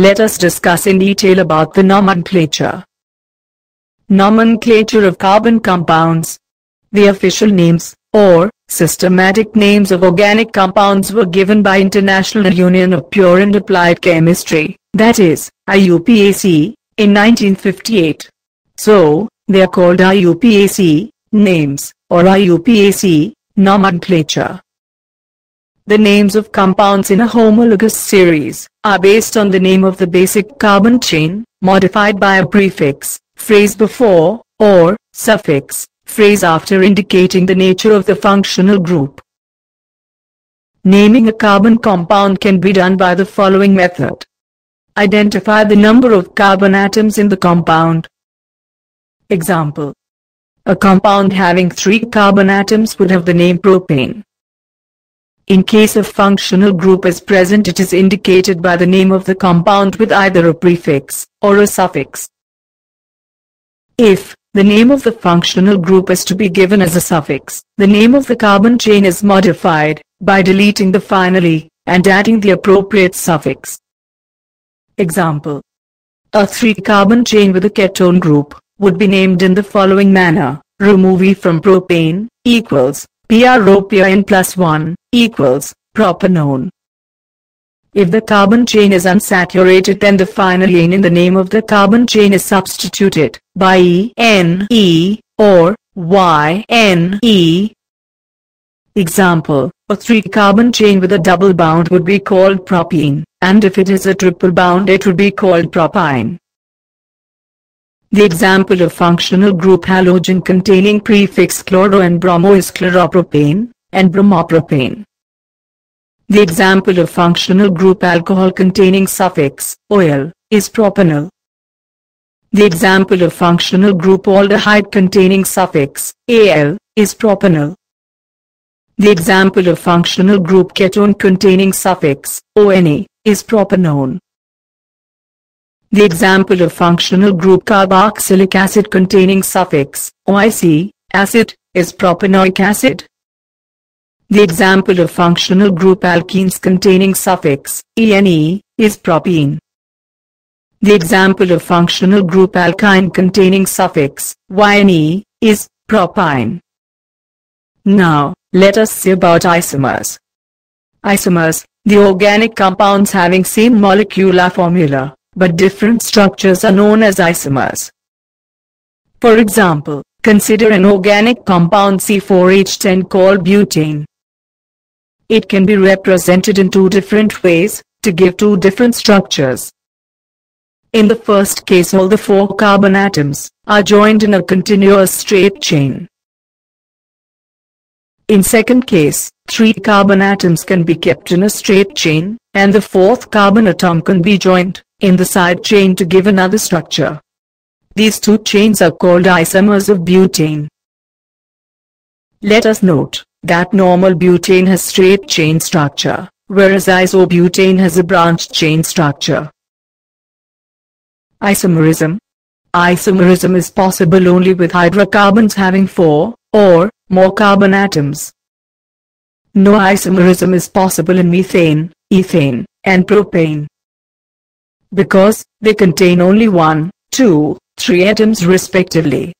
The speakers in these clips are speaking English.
let us discuss in detail about the nomenclature. Nomenclature of carbon compounds. The official names, or systematic names of organic compounds were given by International Union of Pure and Applied Chemistry, that is, IUPAC, in 1958. So, they are called IUPAC names, or IUPAC nomenclature. The names of compounds in a homologous series are based on the name of the basic carbon chain, modified by a prefix, phrase before, or suffix, phrase after indicating the nature of the functional group. Naming a carbon compound can be done by the following method. Identify the number of carbon atoms in the compound. Example. A compound having 3 carbon atoms would have the name propane. In case a functional group is present, it is indicated by the name of the compound with either a prefix or a suffix. If the name of the functional group is to be given as a suffix, the name of the carbon chain is modified by deleting the finally and adding the appropriate suffix. Example. A 3-carbon chain with a ketone group would be named in the following manner. Remove E from propane equals PROPANE plus 1 equals propanone. If the carbon chain is unsaturated, then the final ene in the name of the carbon chain is substituted by ENE or YNE. Example, a 3-carbon chain with a double bond would be called propene, and if it is a triple bond it would be called propyne. The example of functional group halogen containing prefix chloro and bromo is chloropropane and bromopropane. The example of functional group alcohol containing suffix oil is propanol. The example of functional group aldehyde containing suffix al is propanol. The example of functional group ketone containing suffix one is propanone. The example of functional group carboxylic acid containing suffix oic acid is propanoic acid. The example of functional group alkenes containing suffix ene is propene. The example of functional group alkyne containing suffix yne is propyne. Now, let us see about isomers. Isomers, the organic compounds having same molecular formula, but different structures, are known as isomers. For example, consider an organic compound C4H10 called butane. It can be represented in 2 different ways, to give 2 different structures. In the first case, all the 4 carbon atoms are joined in a continuous straight chain. In second case, 3 carbon atoms can be kept in a straight chain, and the 4th carbon atom can be joined in the side chain to give another structure. These 2 chains are called isomers of butane. Let us note that normal butane has straight chain structure, whereas isobutane has a branched chain structure. Isomerism. Isomerism is possible only with hydrocarbons having 4 or more carbon atoms. No isomerism is possible in methane, ethane, and propane, because they contain only 1, 2, 3 atoms respectively.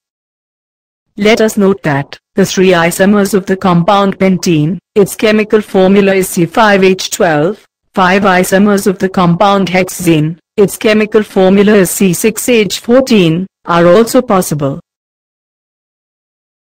Let us note that the 3 isomers of the compound pentene, its chemical formula is C5H12, 5 isomers of the compound hexane, its chemical formula is C6H14, are also possible.